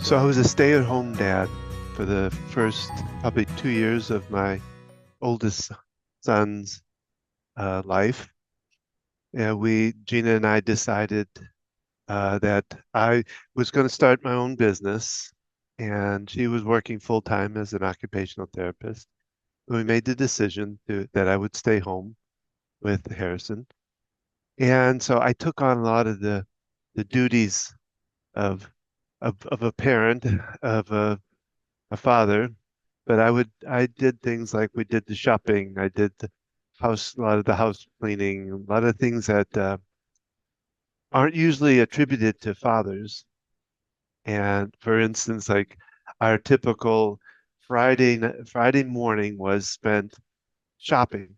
So I was a stay-at-home dad for the first probably 2 years of my oldest son's life. And Gina and I decided that I was going to start my own business, and she was working full-time as an occupational therapist. We made the decision that I would stay home with Harrison. And so I took on a lot of the duties of of a parent, of a father, but I did things like we did the shopping, I did a lot of the house cleaning, a lot of things that aren't usually attributed to fathers. And for instance, like our typical Friday morning was spent shopping.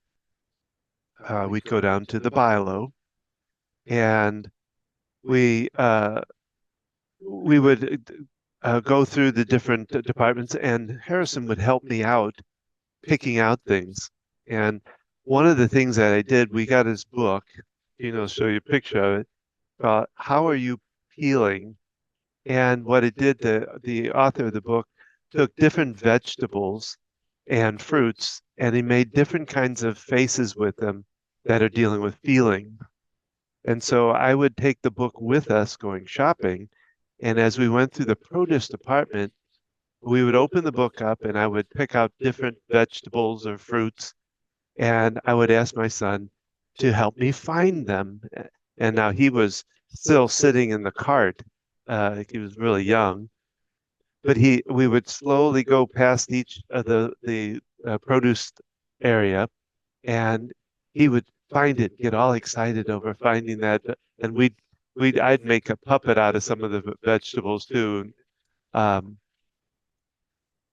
We'd go down to the Bilo, and we uh, we would go through the different departments, and Harrison would help me out picking out things. And one of the things that I did, we got his book, show you a picture of it, How Are You Peeling? And what it did, the author of the book took different vegetables and fruits, and he made different kinds of faces with them that are dealing with feeling. And so I would take the book with us going shopping. And as we went through the produce department, we would open the book up and I would pick out different vegetables or fruits, and I would ask my son to help me find them. And now he was still sitting in the cart. He was really young, but we would slowly go past each of the produce area, and he would find it, get all excited over finding that, and I'd make a puppet out of some of the vegetables too. Um,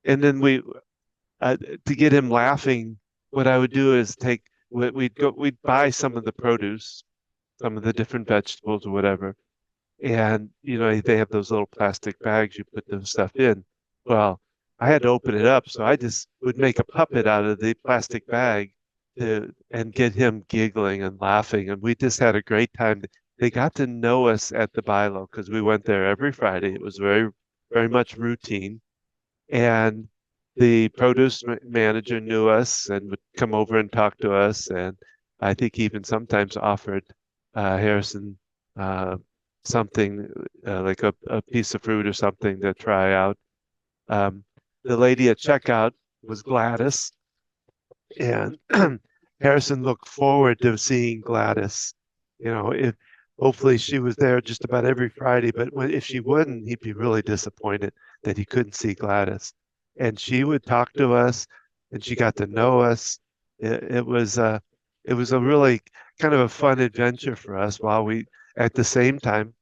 and then to get him laughing, what I would do is we'd buy some of the produce, some of the different vegetables or whatever, and they have those little plastic bags you put the stuff in. Well, I had to open it up, so I just would make a puppet out of the plastic bag and get him giggling and laughing, and we just had a great time. They got to know us at the Bilo because we went there every Friday. It was very, very much routine. And the produce manager knew us and would come over and talk to us. And I think even sometimes offered Harrison something like a piece of fruit or something to try out. Um, the lady at checkout was Gladys, and Harrison looked forward to seeing Gladys. If hopefully she was there just about every Friday, but if she wouldn't, he'd be really disappointed that he couldn't see Gladys. And she would talk to us, and she got to know us. It was a really kind of a fun adventure for us while at the same time,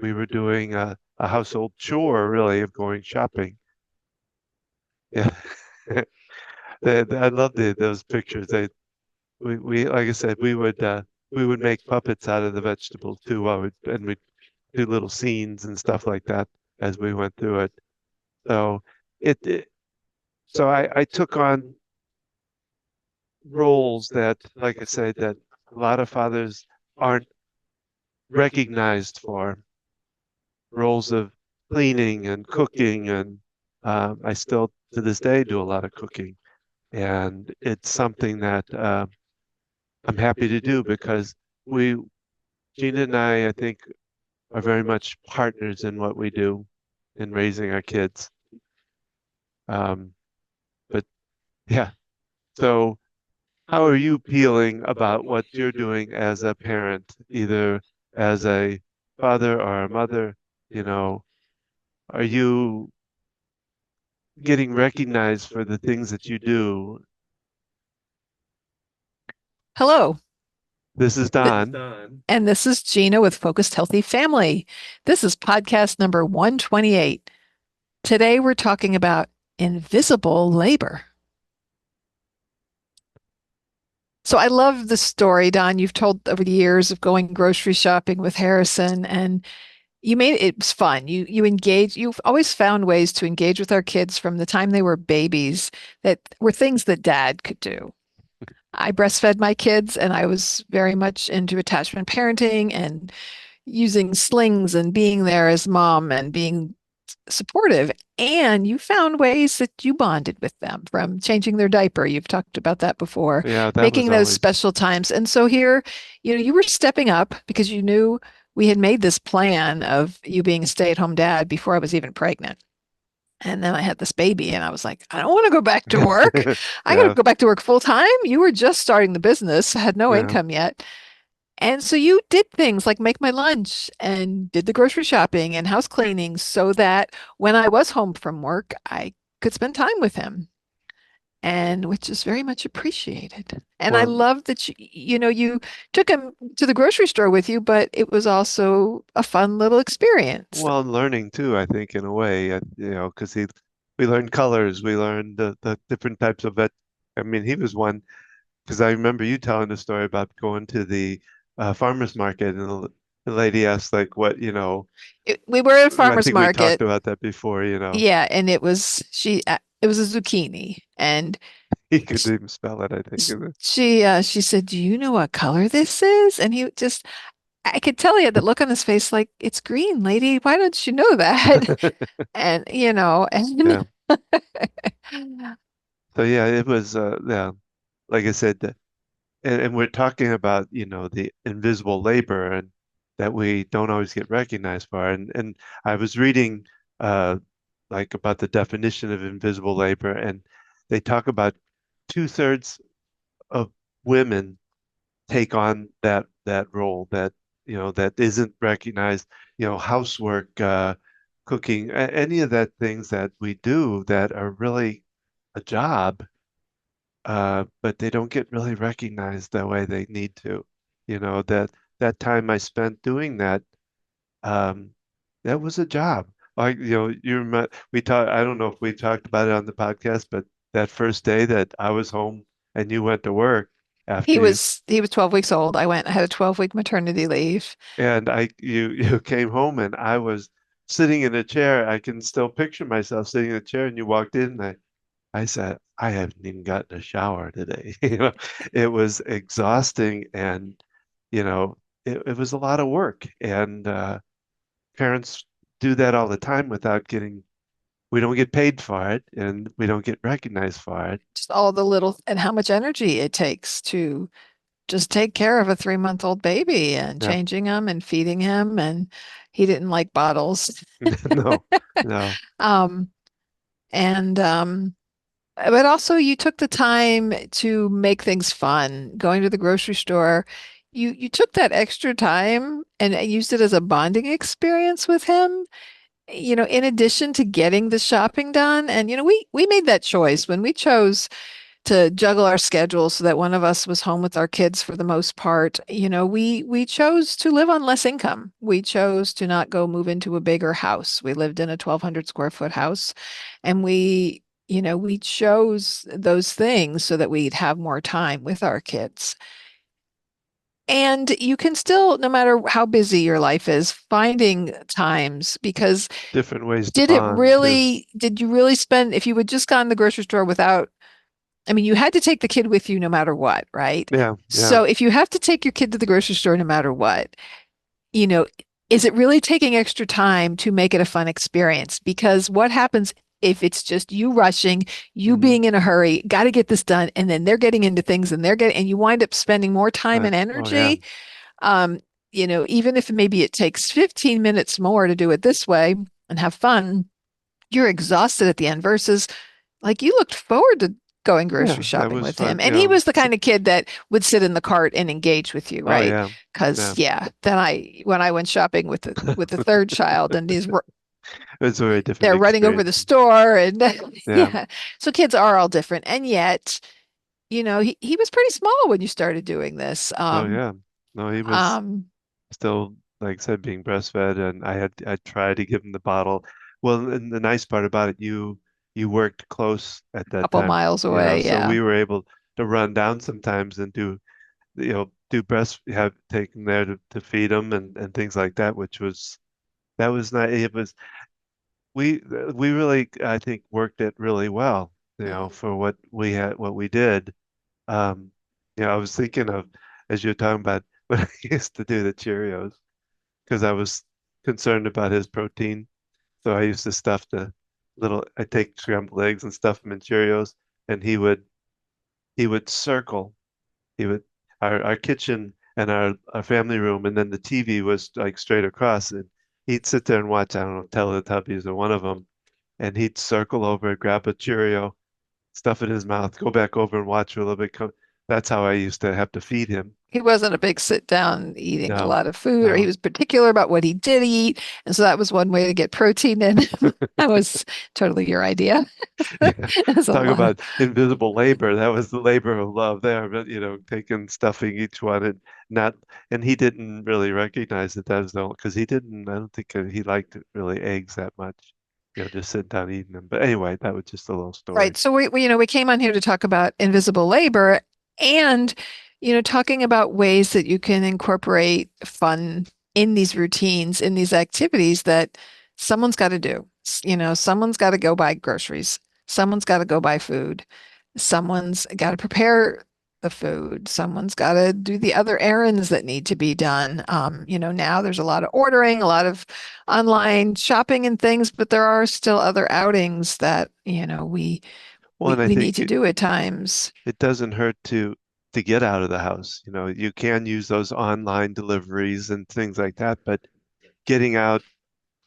we were doing a household chore, really, of going shopping. Yeah. I love those pictures. Like I said, we would make puppets out of the vegetables too, and we'd do little scenes and stuff like that as we went through it. So it so I took on roles that, like I said, that a lot of fathers aren't recognized for, roles of cleaning and cooking, and I still to this day do a lot of cooking, and it's something that I'm happy to do because we, Gina and I think, are very much partners in what we do in raising our kids. Um, but yeah, so how are you feeling about what you're doing as a parent, either as a father or a mother? You know, are you getting recognized for the things that you do? Hello, This is Don. and this is Gina with Focused Healthy Family. This is podcast number 128. Today we're talking about invisible labor. So I love the story, Don, you've told over the years of going grocery shopping with Harrison, and you made it was fun. You've always found ways to engage with our kids from the time they were babies that were things that dad could do. I breastfed my kids and I was very much into attachment parenting and using slings and being there as mom and being just supportive. And you found ways that you bonded with them, from changing their diaper. You've talked about that before, Yeah, that was making those always, special times. And so here, you were stepping up because you knew we had made this plan of you being a stay-at-home dad before I was even pregnant. And then I had this baby, and I was like, I don't want to go back to work. I got to yeah, go back to work full time. You were just starting the business, had no yeah. income yet. And so you did things like make my lunch and did the grocery shopping and house cleaning so that when I was home from work, I could spend time with him, and which is very much appreciated. And I Well, love that you took him to the grocery store with you, but it was also a fun little experience. well, and learning too, I think, in a way, because we learned colors, we learned the different types of vet. I mean, he was one because I remember you telling the story about going to the farmer's market, and the lady asked like, We were at a I farmer's think we talked market. about that before. Yeah, and it was a zucchini, and He could even spell it, I think. she said, "Do you know what color this is?" And he just I could tell he had that look on his face like, "It's green, lady. Why don't you know that?" And Yeah. So yeah, it was yeah, like I said, and we're talking about, the invisible labor and that we don't always get recognized for. And I was reading uh like about the definition of invisible labor, and they talk about two-thirds of women take on that role that isn't recognized, housework, cooking, any of that things that we do that are really a job, but they don't get really recognized the way they need to. That time I spent doing that, um, that was a job. Like, you remember we talked, I don't know if we talked about it on the podcast, but that first day that I was home and you went to work he after you, was he was 12 weeks old. I had a 12-week maternity leave. and you came home and I was sitting in a chair. I can still picture myself sitting in a chair and you walked in and I said, I haven't even gotten a shower today. It was exhausting, and it was a lot of work. And parents do that all the time without getting, we don't get paid for it and we don't get recognized for it. Just all the little and how much energy it takes to just take care of a 3-month-old baby and Yeah. changing him and feeding him. And he didn't like bottles. No, no, Um, and but also you took the time to make things fun, going to the grocery store. You took that extra time and used it as a bonding experience with him, in addition to getting the shopping done. And we made that choice when we chose to juggle our schedules so that one of us was home with our kids for the most part. We chose to live on less income. We chose to not go move into a bigger house. We lived in a 1,200 square foot house, and we chose those things so that we'd have more time with our kids. And you can still, no matter how busy your life is, finding times because different ways to bond too. did you really spend, if you would just gone to the grocery store without, I mean, you had to take the kid with you no matter what, right? Yeah, yeah. So if you have to take your kid to the grocery store no matter what, you know, is it really taking extra time to make it a fun experience? Because what happens if it's just you rushing, you Hmm. being in a hurry, got to get this done, and then they're getting into things and you wind up spending more time and Oh yeah, energy. Um, even if maybe it takes 15 minutes more to do it this way and have fun, you're exhausted at the end versus like you looked forward to going grocery yeah. That shopping was with him. fun. And he was the kind of kid that would sit in the cart and engage with you, Oh right? yeah, Because yeah. yeah, then when I went shopping with the third child and It was a very different they're running over experience. the store and Yeah. yeah. So kids are all different. And yet, he was pretty small when you started doing this. Oh yeah. No, he was Um, still, like I said, being breastfed, and I tried to give him the bottle. Well, and the nice part about it, you worked close at that couple time, miles away, so yeah. we were able to run down sometimes and do have take him there to feed him and things like that, which was that was not it was we really, I think, worked it really well, Mhm. for what we did. Um, I was thinking of, as you're talking about, when I used to do the Cheerios because I was concerned about his protein. So I used to stuff the I take scrambled eggs and stuff them in Cheerios, and he would circle. He would our kitchen and our family room, and then the TV was like straight across, and he'd sit there and watch, I don't know, Teletubbies or one of them, and he'd circle over, grab a Cheerio, stuff in his mouth, go back over and watch for a little bit. That's how I used to have to feed him. He wasn't a big sit down eating a No, lot of food, or he no. was particular about what he did eat. And so that was one way to get protein in. That was totally your idea. Yeah. There's a Talk lot of about invisible labor. That was the labor of love there, but taking stuffing each one and not, and he didn't really recognize it as though, because I don't think he liked really eggs that much, just sitting down eating them. But anyway, that was just a little right. story. So we came on here to talk about invisible labor and, talking about ways that you can incorporate fun in these routines, in these activities that someone's got to do. Someone's got to go buy groceries. Someone's got to go buy food. Someone's got to prepare the food. Someone's got to do the other errands that need to be done. Now there's a lot of ordering, a lot of online shopping and things, but there are still other outings that, we Well, we and I we need think to do at times. it doesn't hurt to get out of the house. You can use those online deliveries and things like that, but getting out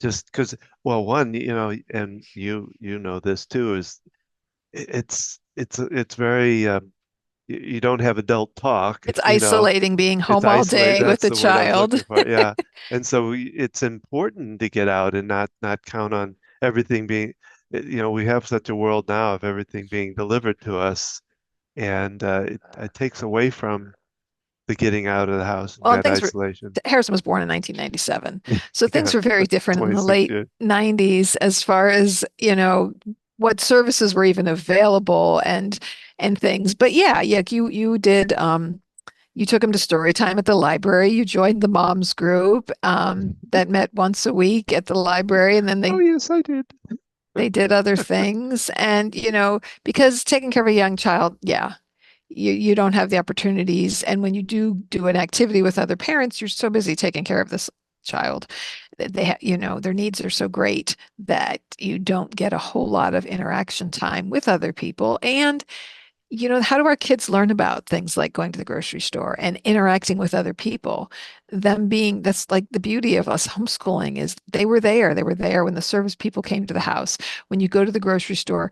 just because, well, one, and you know this too, is it's very you don't have adult talk, It's isolating being it's home all isolated. day with That's the the word I was child. looking for. Yeah. And so it's important to get out and not count on everything being, we have such a world now of everything being delivered to us, and it takes away from the getting out of the house and Well, and that things were isolation. Harrison was born in 1997. So things Yeah, were very that's different in the 26 late years. 90s as far as, what services were even available and things. But yeah, you did you took him to story time at the library. You joined the moms group that met once a week at the library, and then Oh, they yes, I did. they did other things. And, because taking care of a young child, yeah, you don't have the opportunities. And when you do an activity with other parents, you're so busy taking care of this child. Their needs are so great that you don't get a whole lot of interaction time with other people. And how do our kids learn about things like going to the grocery store and interacting with other people? That's like the beauty of us homeschooling is they were there. They were there when the service people came to the house. When you go to the grocery store,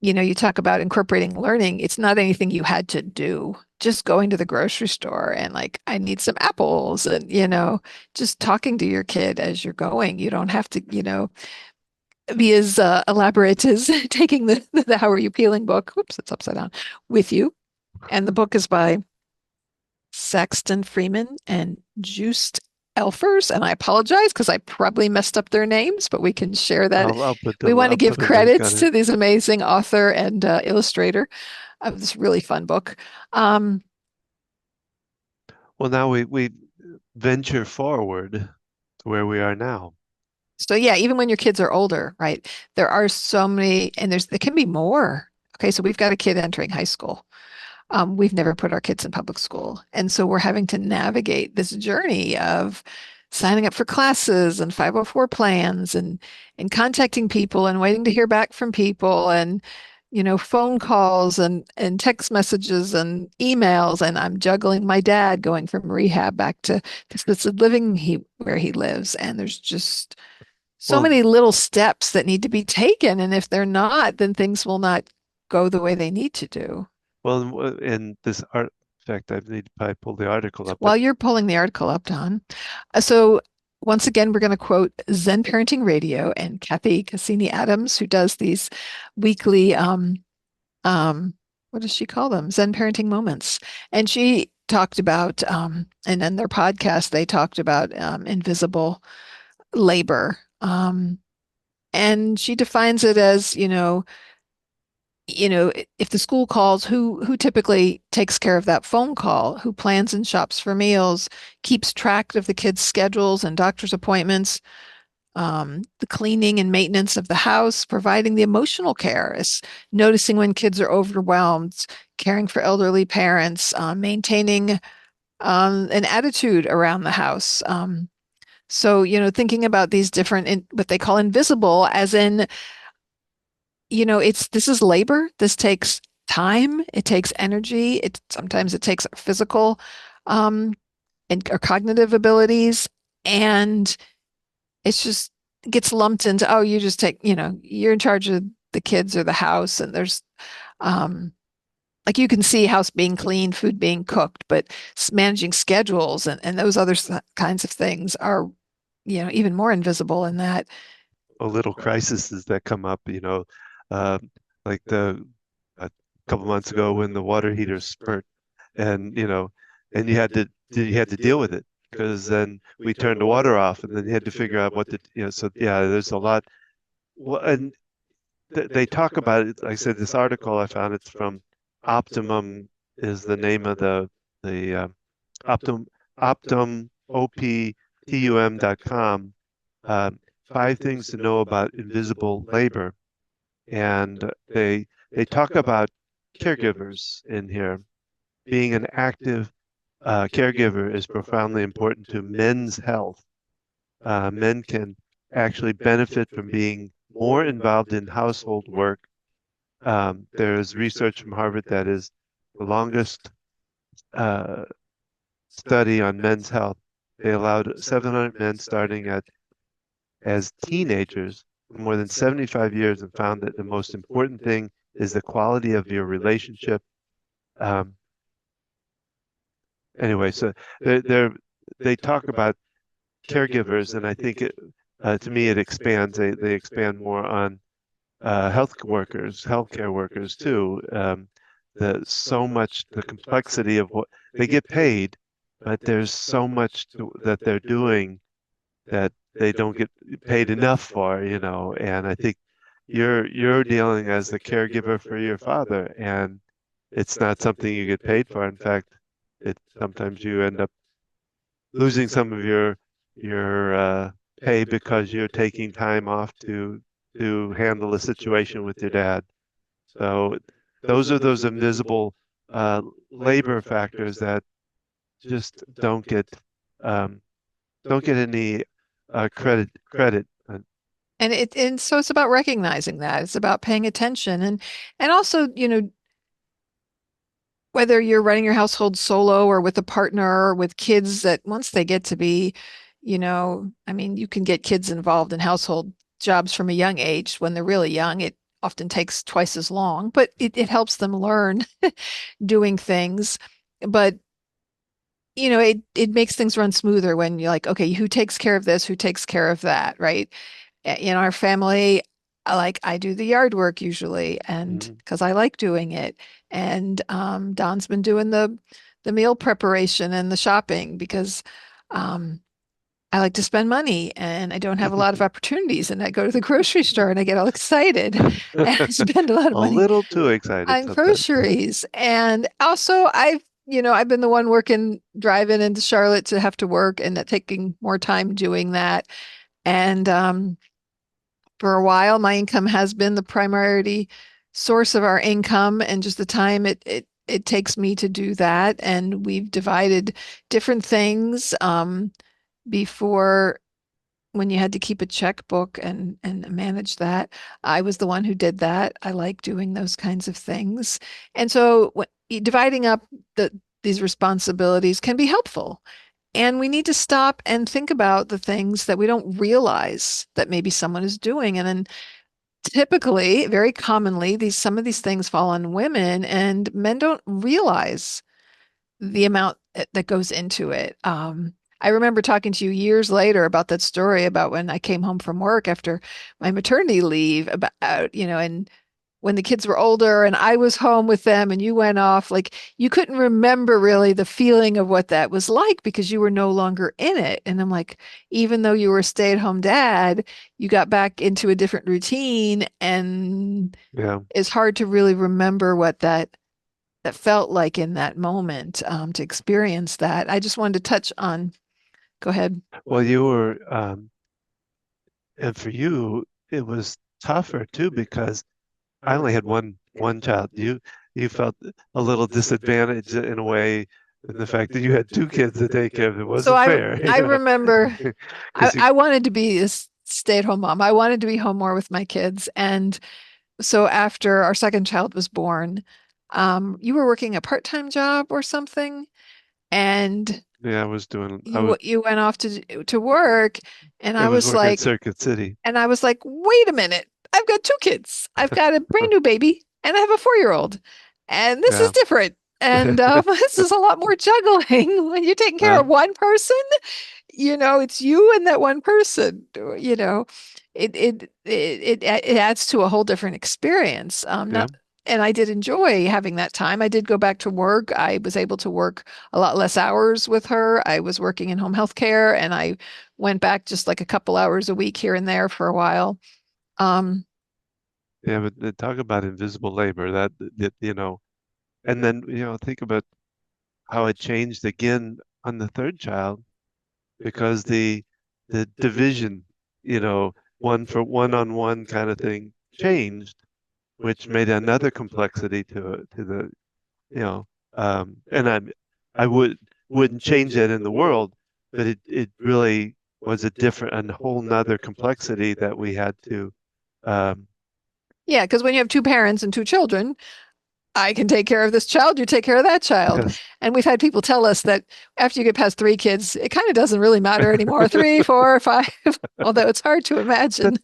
you talk about incorporating learning. It's not anything you had to do. Just going to the grocery store and like, I need some apples and, just talking to your kid as you're going. You don't have to, be as elaborate as taking the How Are You Peeling book. Whoops, it's upside down with you. And the book is by Saxton Freeman and Joost Elfers. And I apologize because I probably messed up their names, but we can share that. We want to I'll give put a link credits on it. to this amazing author and illustrator of this really fun book. Um, Well, now we venture forward to where we are now. so yeah, even when your kids are older, right? There are so many, and there can be more. Okay, so we've got a kid entering high school. We've never put our kids in public school. And so we're having to navigate this journey of signing up for classes and 504 plans and contacting people and waiting to hear back from people and phone calls and text messages and emails. And I'm juggling my dad going from rehab back to assisted living where he lives. And there's just so Well, many little steps that need to be taken. And if they're not, then things will not go the way they need to do. in this art, in fact, I need to probably pull the article up, but While you're pulling the article up, Don, so once again, we're going to quote Zen Parenting Radio and Kathy Cassini Adams, who does these weekly, what does she call them? Zen Parenting Moments. And she talked about, and in their podcast, they talked about invisible labor. And she defines it as, if the school calls, who typically takes care of that phone call, who plans and shops for meals, keeps track of the kids' schedules and doctor's appointments, the cleaning and maintenance of the house, providing the emotional care, is noticing when kids are overwhelmed, caring for elderly parents, maintaining an attitude around the house. So, thinking about these different, what they call invisible, as in, this is labor. This takes time. It takes energy. Sometimes it takes physical, um, and or cognitive abilities, and it's just gets lumped into, oh, you just take, you're in charge of the kids or the house, and there's, um, like you can see house being cleaned, food being cooked, but managing schedules and those other kinds of things are, even more invisible in that. Little crises that come up, uh, like the a couple months ago when the water heater spurt, and and you had to deal with it because then we turned the water off, and then you had to figure out what to, So yeah, there's a lot. Well, and they talk about it. Like I said, this article I found, it's from Optimum, is the name of the Optum optum.com. Uh, 5 things to know about invisible labor, and they talk about caregivers in here. Being an active caregiver is profoundly important to men's health. Men can actually benefit from being more involved in household work. There's research from Harvard that is the longest uh, study on men's health. They allowed 700 men starting as teenagers for more than 75 years and found that the most important thing is the quality of your relationship. Um, anyway, so they talk about caregivers, and I think to me, it expands. They expand more on healthcare workers too. The complexity of what they get paid, but there's so much that they're doing that they don't get paid enough for, And I think you're dealing as the caregiver for your father, and it's not something you get paid for. In fact, it sometimes you end up losing some of your pay because you're taking time off to handle a situation with your dad. So those are those invisible uh, labor factors that just um, don't get any credit. And so it's about recognizing that. It's about paying attention and also, whether you're running your household solo or with a partner or with kids, that once they get to be, I mean, you can get kids involved in household jobs from a young age. When they're really young, it often takes twice as long, but it helps them learn doing things. But it makes things run smoother when you're like, okay, who takes care of this? Who takes care of that? Right? In our family, I do the yard work usually, and Mhm. because I like doing it. And Don's been doing the meal preparation and the shopping because um, I like to spend money and I don't have a lot of opportunities. And I go to the grocery store and I get all excited and I spend a lot of A money little too excited on sometimes. groceries. And also, I've been the one working, driving into Charlotte to have to work and taking more time doing that. And for a while, my income has been the primary source of our income and just the time it takes me to do that. And we've divided different things. Before, when you had to keep a checkbook and manage that, I was the one who did that. I like doing those kinds of things. And so dividing up these responsibilities can be helpful. And we need to stop and think about the things that we don't realize that maybe someone is doing. And then typically, very commonly, some of these things fall on women, and men don't realize the amount that goes into it. I remember talking to you years later about that story about when I came home from work after my maternity leave, about, and when the kids were older and I was home with them and you went off, like you couldn't remember really the feeling of what that was like because you were no longer in it. And I'm like, even though you were a stay-at-home dad, you got back into a different routine, and Yeah. it's hard to really remember what that felt like in that moment, to experience that. I just wanted to touch on, go ahead. Well, you were, and for you, it was tougher too because I only had one child. You felt a little disadvantaged in a way, And the fact that you had two kids to take care of it So wasn't fair, I remember because you, I wanted to be a stay-at-home mom. I wanted to be home more with my kids. And so after our second child was born, you were working a part-time job or something, and yeah, you went off to work, and I I was was working in like, Circuit City. wait a minute, I've got two kids. I've got a brand new baby, and I have a 4-year-old, and this is Yeah. different. And this is a lot more juggling when you're taking care of Well, one person. It's you and that one person. It adds to a whole different experience. yeah. Not, and I did enjoy having that time. I did go back to work. I was able to work a lot less hours with her. I was working in home health care, and I went back just like a couple hours a week here and there for a while. Um, Yeah, but talk about invisible labor and then, think about how it changed again on the third child because the division, you know, one for one-on-one kind of thing changed, which made another complexity to the, you know, and I wouldn't change that in the world, but it really was a whole nother complexity that we had to, um, yeah, because when you have two parents and two children, I can take care of this child, you take care of that child. yes. And we've had people tell us that after you get past three kids, it kind of doesn't really matter anymore. Three, four, five, although it's hard to imagine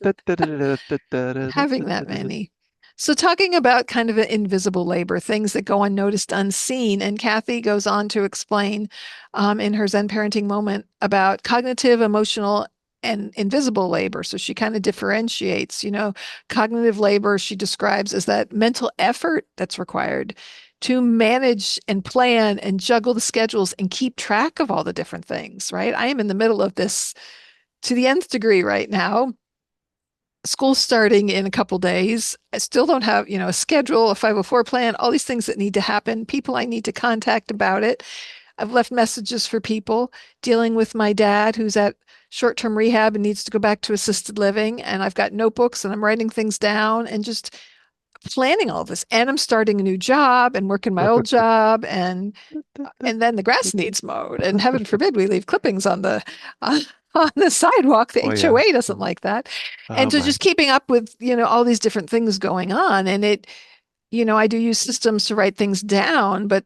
having that many. So, talking about kind of an invisible labor, things that go unnoticed, unseen. And Kathy goes on to explain in her Zen parenting moment about cognitive, emotional, and invisible labor. So, she kind of differentiates, cognitive labor she describes as that mental effort that's required to manage and plan and juggle the schedules and keep track of all the different things, right? I am in the middle of this to the nth degree right now. School's starting in a couple days. I still don't have, a schedule, a 504 plan, all these things that need to happen, people I need to contact about it. I've left messages for people dealing with my dad who's at short-term rehab and needs to go back to assisted living. And I've got notebooks and I'm writing things down and just planning all this. And I'm starting a new job and working my old job, and then the grass needs mowed. And heaven forbid we leave clippings on, on the sidewalk. The Oh yeah. HOA doesn't like that. And Oh so my. just keeping up with, all these different things going on. And I do use systems to write things down, but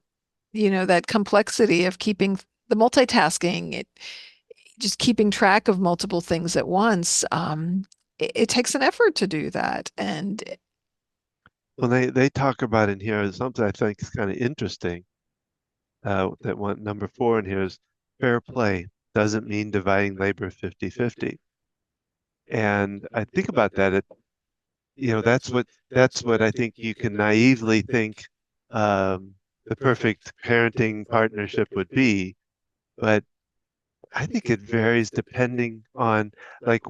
that complexity of keeping the multitasking, just keeping track of multiple things at once. It takes an effort to do that. And Well, they talk about in here something I think is kind of interesting. That one number four in here is fair play doesn't mean dividing labor 50-50. And I think about that. That's what I think you can naively think um, the perfect parenting partnership would be. But I think it varies depending on like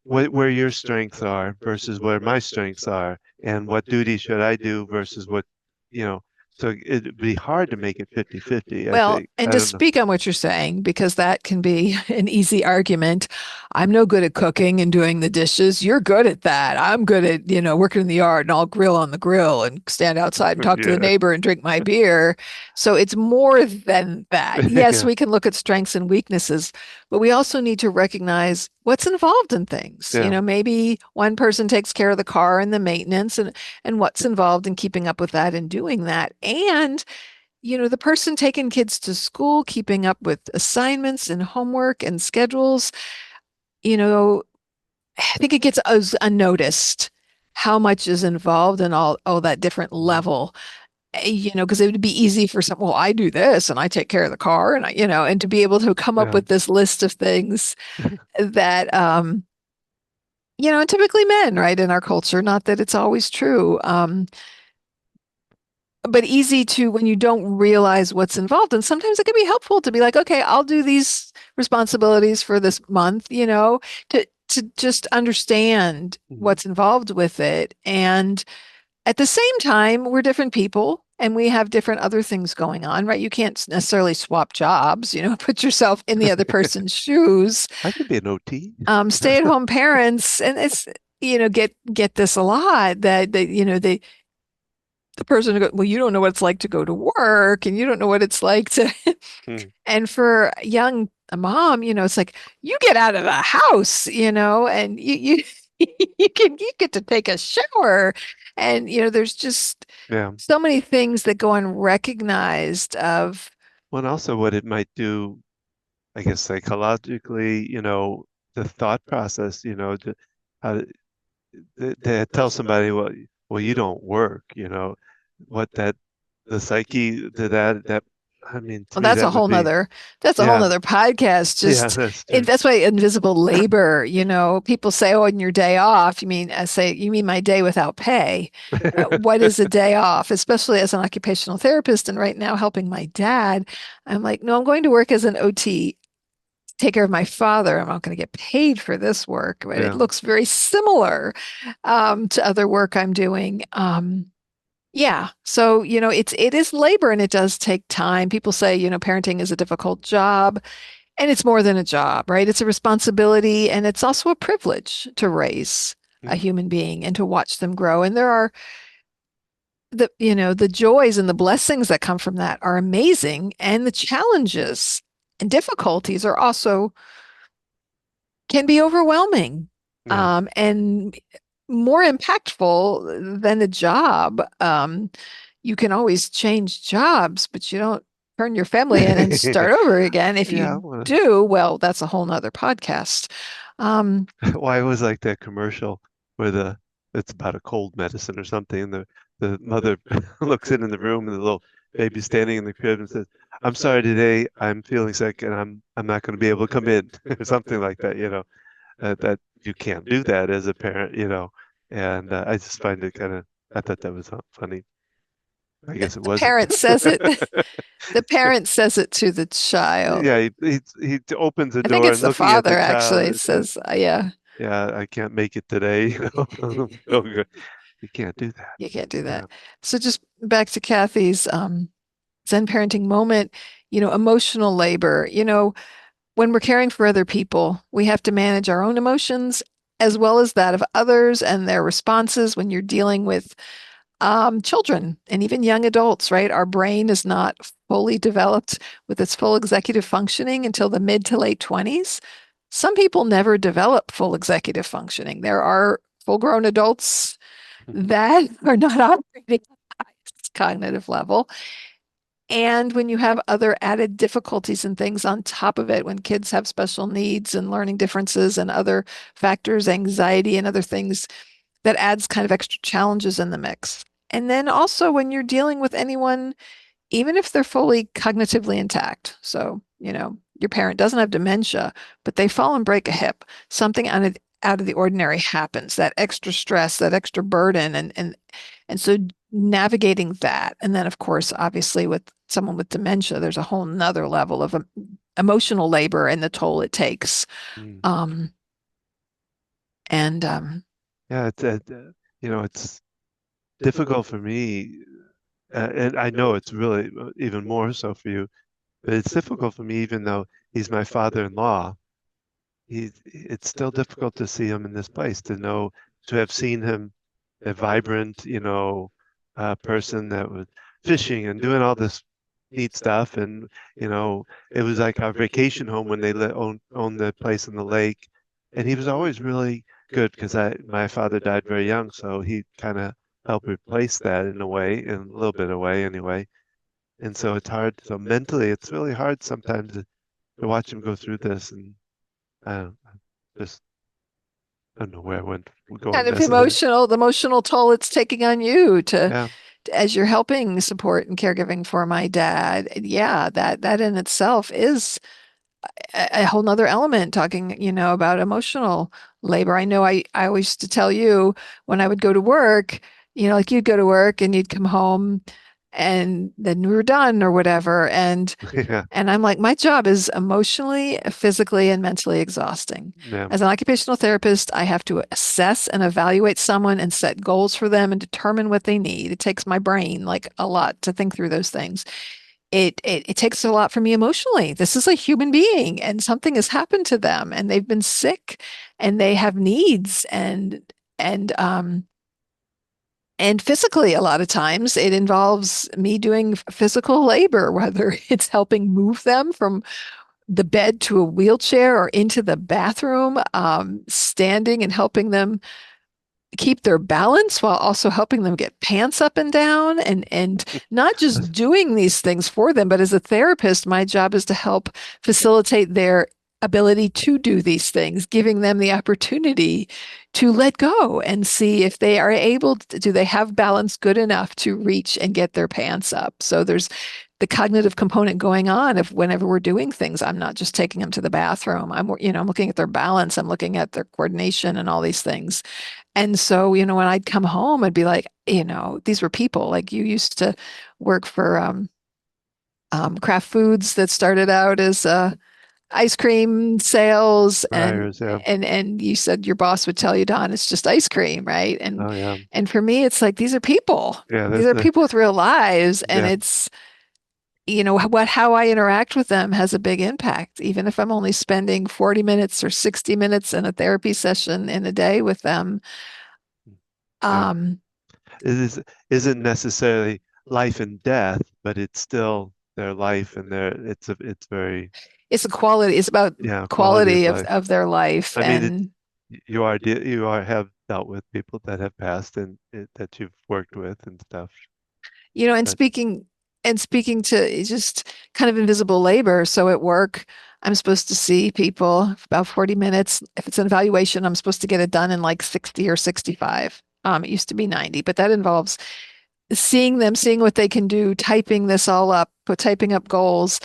where your strengths are versus where my strengths are, and what duty should I do versus what, you know. So it'd be hard to make it 50-50, I Well, think. and I to don't know. speak on what you're saying, because that can be an easy argument. I'm no good at cooking and doing the dishes. You're good at that. I'm good at, working in the yard and I'll grill on the grill and stand outside and talk to the Yeah. neighbor and drink my beer. So it's more than that. Yes, Yeah. we can look at strengths and weaknesses, but we also need to recognize what's involved in things. Yeah. Maybe one person takes care of the car and the maintenance and what's involved in keeping up with that and doing that. And the person taking kids to school, keeping up with assignments and homework and schedules, you know, I think it gets us unnoticed how much is involved in all that different Mhm. level. Because it would be easy for some, well, I do this and I take care of the car and to be able to come up Yeah. with this list of things that, and typically men, right, in our culture, not that it's always true. But easy to when you don't realize what's involved. And sometimes it can be helpful to be like, okay, I'll do these responsibilities for this month, to just understand Mhm. what's involved with it. And at the same time, we're different people and we have different other things going on, right? You can't necessarily swap jobs, put yourself in the other person's shoes. I could be an OT. Stay-at-home parents, and it's, get this a lot that they the person who goes, well, you don't know what it's like to go to work and you don't know what it's like to, Mm. and for a young mom, it's like you get out of the house, and you you get to take a shower. And there's just Yeah. so many things that go unrecognized of Well, and also what it might do, I guess, psychologically, the thought process, how they tell somebody, well, you don't work, what that the psyche to that. I mean, to well, me, that would be, that's a whole yeah, nother podcast. yeah, Just that's true. that's why invisible labor, people say, oh, on your day off, I say, you mean my day without pay? What is a day off? Especially as an occupational therapist, and right now helping my dad, I'm like, no, I'm going to work as an OT, take care of my father. I'm not going to get paid for this work, but it Yeah. looks very similar to other work I'm doing. Yeah. So, it is labor and it does take time. People say, parenting is a difficult job, and it's more than a job, right? It's a responsibility and it's also a privilege to raise a Mhm. human being and to watch them grow. And there are the joys and the blessings that come from that are amazing. And the challenges and difficulties are also can be overwhelming, Yeah. and more impactful than a job. You can always change jobs, but you don't turn your family in and start over again. If Yeah, I you wanna. do, well, that's a whole nother podcast. Um, Why it was like that commercial where it's about a cold medicine or something, and the mother looks in the room and the little baby standing in the crib and says, "I'm sorry today, I'm feeling sick and I'm not going to be able to come in," or something like that. That you can't do that as a parent, and I just find it kind of. I thought that was funny. I guess it the wasn't. parent says it. The parent says it to the child. Yeah, he opens the I think door it's and the looking at the father child. actually. It It says, says, yeah, "Yeah, I can't make it today." Oh, good. You can't do that. you can't do Yeah. that. So just back to Kathy's Zen parenting moment, emotional labor. When we're caring for other people, we have to manage our own emotions as well as that of others and their responses when you're dealing with children and even young adults, right? Our brain is not fully developed with its full executive functioning until the mid to late 20s. Some people never develop full executive functioning. There are full grown adults that are not operating at the highest cognitive level. And when you have other added difficulties and things on top of it, when kids have special needs and learning differences and other factors, anxiety and other things, that adds kind of extra challenges in the mix. And then also when you're dealing with anyone, even if they're fully cognitively intact. So, your parent doesn't have dementia, but they fall and break a hip. Something out of the ordinary happens, that extra stress, that extra burden, and so navigating that. And then of course, obviously with someone with dementia, there's a whole nother level of emotional labor and the toll it takes. Mm. Um, and Yeah, it's difficult for me, and I know it's really even more so for you, but it's difficult for me even though he's my father-in-law. It's still difficult to see him in this place, to have seen him a vibrant, person that was fishing and doing all this neat stuff. And, it was like our vacation home when they owned the place in the lake. And he was always really good because my father died very young. So he kind of helped replace that in a way, in a little bit of way anyway. And so it's hard. So mentally, it's really hard sometimes to watch him go through this. And I don't, just, I don't know where I went kind going of necessarily. the emotional toll it's taking on you to Yeah. as you're helping support and caregiving for my dad. Yeah, that in itself is a whole nother element talking, about emotional labor. I know I always used to tell you when I would go to work, like you'd go to work and you'd come home and then we were done or whatever. Yeah. And I'm like, my job is emotionally, physically, and mentally exhausting. Yeah. As an occupational therapist, I have to assess and evaluate someone and set goals for them and determine what they need. It takes my brain like a lot to think through those things. It takes a lot for me emotionally. This is a human being and something has happened to them and they've been sick and they have needs and And physically, a lot of times it involves me doing physical labor, whether it's helping move them from the bed to a wheelchair or into the bathroom, standing and helping them keep their balance while also helping them get pants up and down, and not just doing these things for them, but as a therapist, my job is to help facilitate their ability to do these things, giving them the opportunity to let go and see if they are able to, do they have balance good enough to reach and get their pants up. So there's the cognitive component going on of whenever we're doing things. I'm not just taking them to the bathroom. I'm looking at their balance, I'm looking at their coordination and all these things. And so, when I'd come home, I'd be like, these were people like you used to work for Kraft Foods that started out as ice cream sales, and Briars, yeah. and you said your boss would tell you, Don, it's just ice cream, right? And Oh yeah. and for me, it's like these are people. Yeah, These are people with real lives, and yeah. it's how I interact with them has a big impact, even if I'm only spending 40 minutes or 60 minutes in a therapy session in a day with them. Yeah. Um, It isn't necessarily life and death, but it's still their life and it's very, it's a quality, it's about yeah, quality of quality of life. their life. I mean, And you are have dealt with people that have passed and that you've worked with and stuff. and But speaking to just kind of invisible labor. So at work, I'm supposed to see people for about 40 minutes. If it's an evaluation, I'm supposed to get it done in like 60 or 65. It used to be 90, but that involves seeing them, seeing what they can do, typing this all up, typing up goals.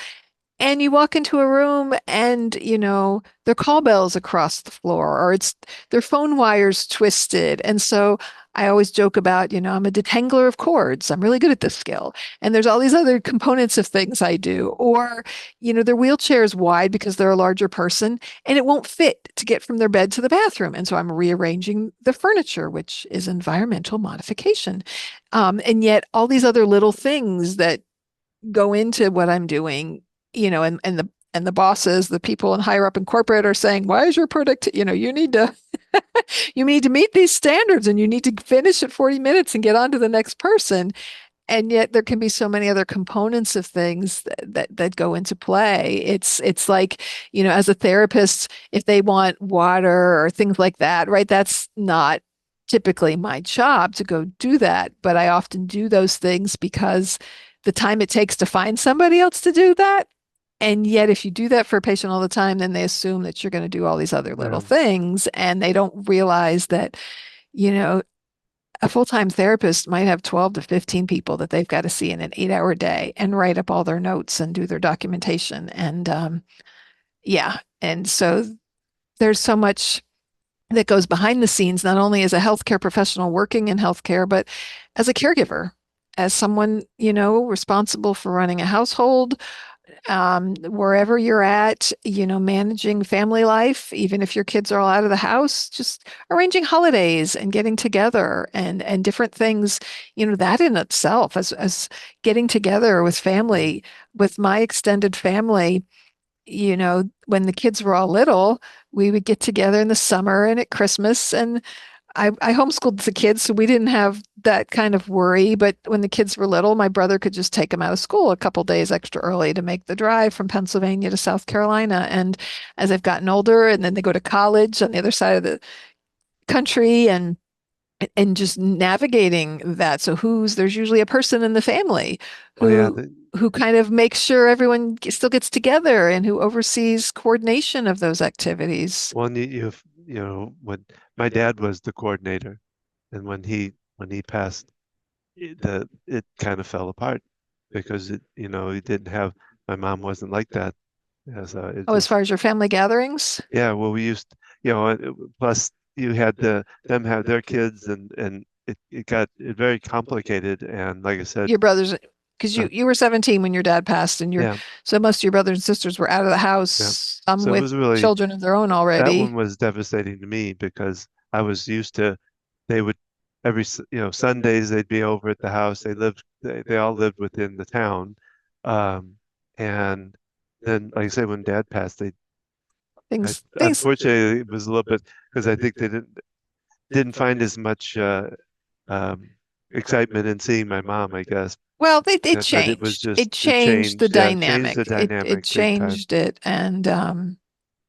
And you walk into a room and, their call bells across the floor, or it's their phone wires twisted. And so I always joke about, I'm a detangler of cords. I'm really good at this skill. And there's all these other components of things I do. Or, their wheelchair is wide because they're a larger person and it won't fit to get from their bed to the bathroom. And so I'm rearranging the furniture, which is environmental modification. And yet all these other little things that go into what I'm doing, and the bosses, the people in higher up in corporate are saying, why is your product, you need to meet these standards and you need to finish at 40 minutes and get on to the next person. And yet there can be so many other components of things that go into play. It's like, as a therapist, if they want water or things like that, right? That's not typically my job to go do that, but I often do those things because the time it takes to find somebody else to do that. And yet, if you do that for a patient all the time, then they assume that you're going to do all these other little yeah, things, and they don't realize that, you know, a full-time therapist might have 12 to 15 people that they've got to see in an 8-hour day and write up all their notes and do their documentation. And yeah, and so there's so much that goes behind the scenes, not only as a healthcare professional working in healthcare, but as a caregiver, as someone, responsible for running a household, wherever you're at, managing family life, even if your kids are all out of the house, just arranging holidays and getting together and different things, that in itself, as getting together with family, with my extended family, when the kids were all little, we would get together in the summer and at Christmas. And I homeschooled the kids, so we didn't have that kind of worry. But when the kids were little, my brother could just take them out of school a couple days extra early to make the drive from Pennsylvania to South Carolina. And as they've gotten older, and then they go to college on the other side of the country, and just navigating that. So there's usually a person in the family oh yeah. who kind of makes sure everyone still gets together and who oversees coordination of those activities. One when my dad was the coordinator, and when he passed, it kind of fell apart because he didn't have my mom wasn't like that. Yeah, so it Oh, as just far as your family gatherings, yeah. Well, we used plus you had them have their kids and it got very complicated and like I said, your brothers, because you uh, you were 17 when your dad passed, and yeah, so most of your brothers and sisters were out of the yeah. house, some So it with was really children of their own that one already. was devastating to me because I was used to they would Sundays they'd be over at the house. They all lived within the town, and then like I say when Dad passed, Things unfortunately it was a little bit because I think they didn't find as much. Um, excitement in seeing my mom, I guess. Well, it But it was changed. just It changed the yeah, it changed the dynamic. It dynamic big time. changed it, and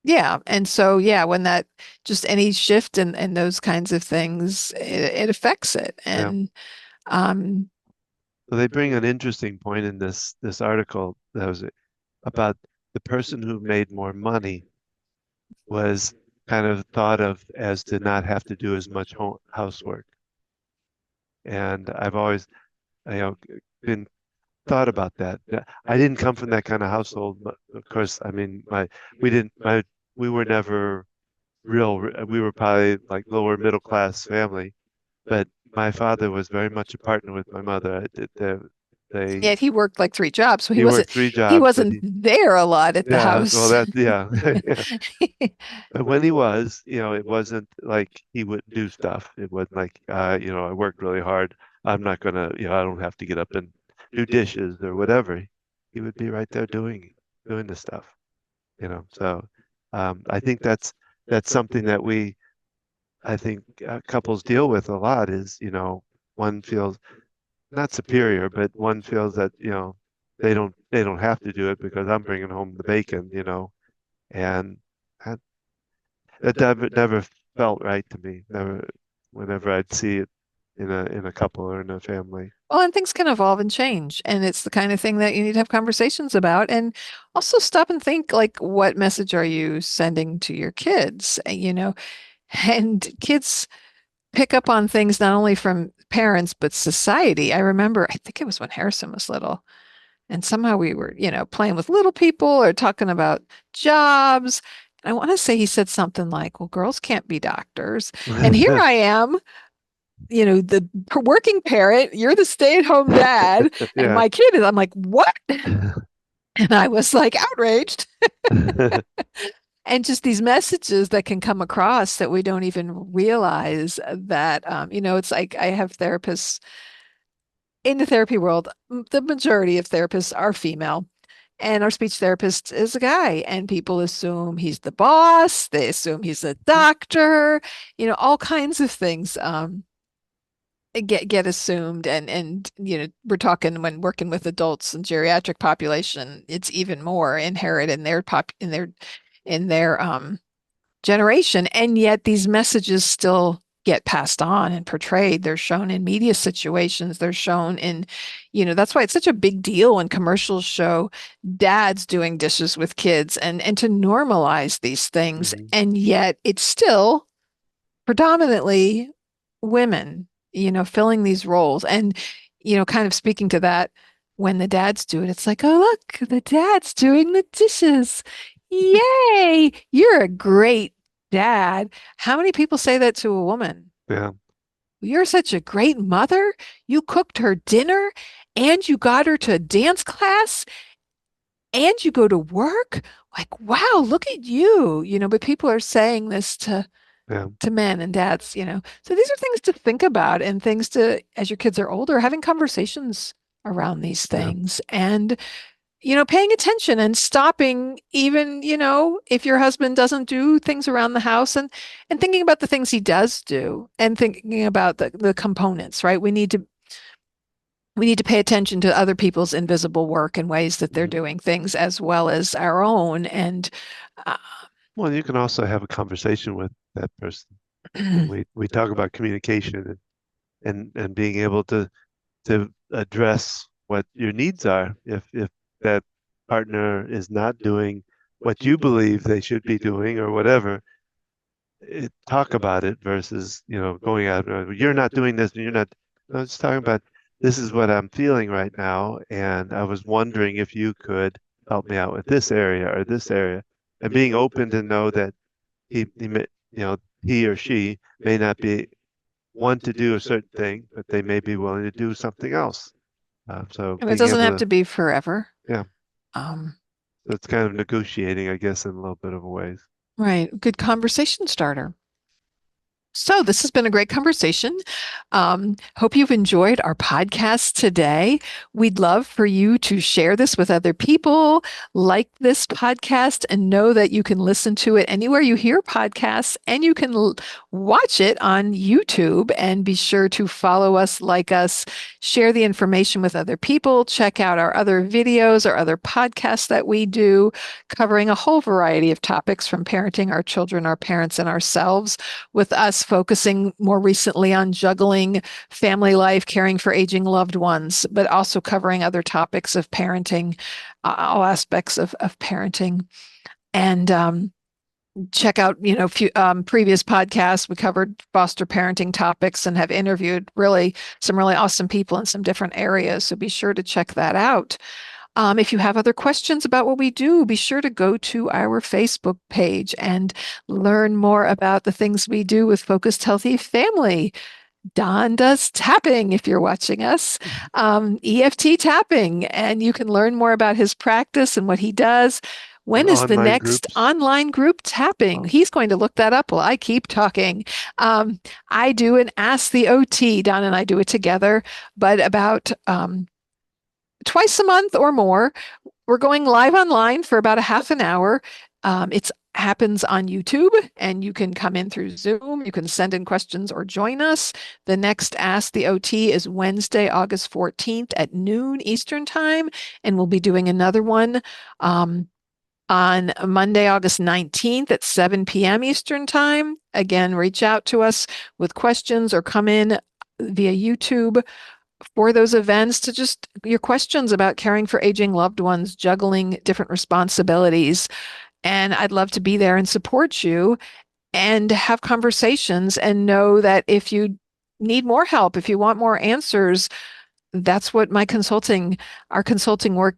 yeah, and so yeah, when that just any shift in those kinds of things, it affects it, Yeah. and um, So they bring an interesting point in this article that was about the person who made more money was kind of thought of as to not have to do as much housework. And I've always, you know, been thought about that. Yeah, I didn't come from that kind of household, but of course, I mean, we didn't, my, we were never we were probably like lower middle class family, but my father was very much a partner with my mother. They, yet he worked like three jobs, so he worked three he jobs, but wasn't there a lot at the yeah, well, house. yeah, yeah. But when he was, it wasn't like he wouldn't do stuff. It wasn't like, I worked really hard. I'm not gonna, I don't have to get up and do dishes or whatever. He would be right there doing the stuff. So, I think that's something that I think couples deal with a lot is, one feels not superior, but one feels that, they don't have to do it because I'm bringing home the bacon. And that, that never felt right to me. Never, whenever I'd see it in a couple or in a family. Well, and things can evolve and change, and it's the kind of thing that you need to have conversations about, and also stop and think like, what message are you sending to your kids? And kids pick up on things not only from parents but society. I remember, I think it was when Harrison was little, and somehow we were, playing with little people or talking about jobs. I want to say he said something like, "Well, girls can't be doctors." And here I am, the working parent, you're the stay-at-home dad, and Yeah. my kid is, I'm like, what? And I was like outraged. And just these messages that can come across that we don't even realize that, it's like I have therapists in the therapy world. The majority of therapists are female, and our speech therapist is a guy, and people assume he's the boss. They assume he's a doctor, all kinds of things. Get assumed, and we're talking when working with adults and geriatric population, it's even more inherent in their generation, and yet these messages still get passed on and portrayed. They're shown in media situations. They're shown in, that's why it's such a big deal when commercials show dads doing dishes with kids, and to normalize these things, Mhm. and yet it's still predominantly women, filling these roles. And, kind of speaking to that, when the dads do it, it's like, oh, look, the dad's doing the dishes. Yay, you're a great dad. How many people say that to a woman? Yeah. You're such a great mother. You cooked her dinner and you got her to dance class and you go to work. Like, wow, look at you. But people are saying this Yeah. to men and dads. So these are things to think about, and things to, as your kids are older, having conversations around these Yeah. things, and, paying attention and stopping, even, if your husband doesn't do things around the house, and thinking about the things he does do, and thinking about the components, right? We need to pay attention to other people's invisible work and ways that they're Mhm. doing things as well as our own. And uh, Well, you can also have a conversation with that person. We talk about communication and being able to address what your needs are. If that partner is not doing what you believe they should be doing or whatever, talk about it versus going out. You're not doing this, and you're not. No, it's talking about this is what I'm feeling right now, and I was wondering if you could help me out with this area or this area, and being open to know that he or she may not be one to do a certain thing, but they may be willing to do something else. So and it being doesn't able have to, to be forever. yeah, Um, so it's kind of negotiating, I guess, in a little bit of a ways. right. Good conversation starter. So, this has been a great conversation. Hope you've enjoyed our podcast today. We'd love for you to share this with other people, like this podcast, and know that you can listen to it anywhere you hear podcasts, and you can watch it on YouTube. And be sure to follow us, like us, share the information with other people, check out our other videos or other podcasts that we do, covering a whole variety of topics from parenting our children, our parents, and ourselves, with us focusing more recently on juggling family life, caring for aging loved ones, but also covering other topics of parenting, all aspects of parenting. And check out, previous podcasts. We covered foster parenting topics and have interviewed some really awesome people in some different areas. So be sure to check that out. If you have other questions about what we do, be sure to go to our Facebook page and learn more about the things we do with Focused Healthy Family. Don does tapping if you're watching us, EFT tapping, and you can learn more about his practice and what he does. And When is the online next groups. online group tapping? Oh, He's going to look that up while I keep talking. I do an Ask the OT. Don and I do it together, but about twice a month or more. We're going live online for about a half an hour. It happens on YouTube, and you can come in through Zoom. You can send in questions or join us. The next Ask the OT is Wednesday, August 14th at noon Eastern Time, and we'll be doing another one on Monday, August 19th at 7 p.m. Eastern Time. Again, reach out to us with questions or come in via YouTube for those events to just your questions about caring for aging loved ones, juggling different responsibilities. And I'd love to be there and support you and have conversations, and know that if you need more help, if you want more answers, that's what our consulting work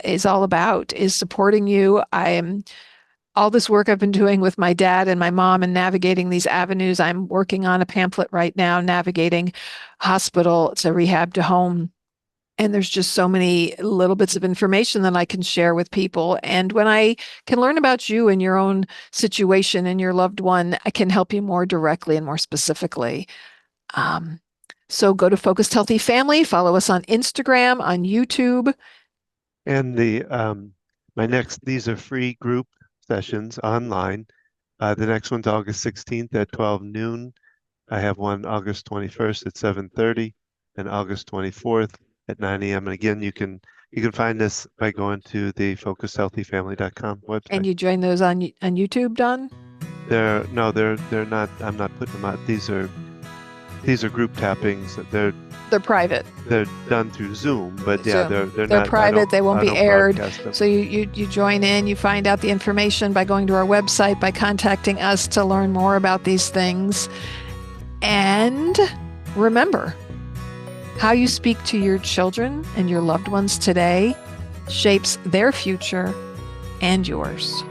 is all about, is supporting you. I am all this work I've been doing with my dad and my mom and navigating these avenues. I'm working on a pamphlet right now, navigating hospital to rehab to home. And there's just so many little bits of information that I can share with people. And when I can learn about you and your own situation and your loved one, I can help you more directly and more specifically. Um, so go to Focused Healthy Family, follow us on Instagram, on YouTube. and these are free group sessions online. The next one's August 16th at 12 noon. I have one August 21st at 7:30 and August 24th at 9 a.m. And again, you can find this by going to the focusedhealthyfamily.com And website. you join those on YouTube, Don? They're not. I'm not putting them out. These are group tappings. They're private. They're done through Zoom, but yeah, Zoom. they're They're not. private. They won't I be don't aired. broadcast them. So you join in, you find out the information by going to our website, by contacting us to learn more about these things. And remember, how you speak to your children and your loved ones today shapes their future and yours.